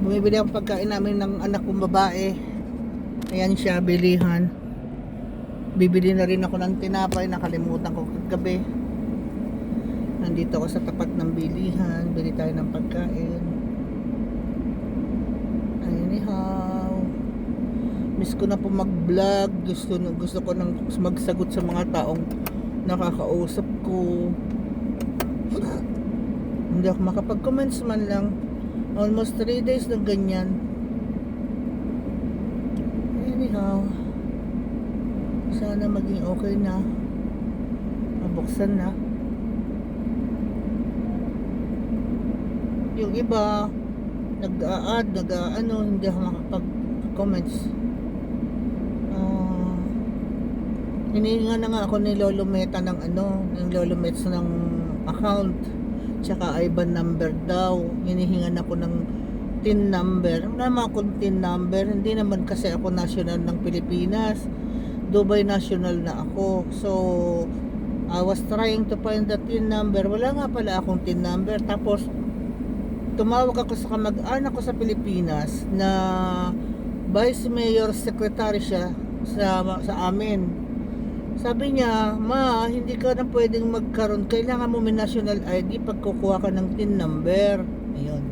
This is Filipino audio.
Bumibili ang pagkain namin ng anak kong babae. Ayan siya, bilihan. Bibili na rin ako ng tinapay, nakalimutan ko kagabi. Nandito ako sa tapat ng bilihan, bili tayo ng pagkain. Anyhow, miss ko na po mag-vlog. Gusto ko nang magsagot sa mga taong nakakausap ko. Hindi ako makapag-comments man lang. Almost 3 days na ganyan. Anyhow, sana maging okay na. Mabuksan na. Yung iba nag-a-add, hindi ako makapag-comments. Hinihinga na nga ako ni Lolo Meta ng ng Lolo Mets ng account, tsaka IBAN number daw. Hinihinga na ako ng TIN number. Wala naman akong TIN number. Hindi naman kasi ako national ng Pilipinas. Dubai national na ako. So I was trying to find the TIN number. Wala nga pala akong TIN number. Tapos tumawag ako sa kamag-anak ko sa Pilipinas na Vice Mayor Secretary siya sa amin. Sabi niya, ma, hindi ka na pwedeng magkaroon. Kailangan mo may national ID pag kukuha ka ng TIN number. Ayun.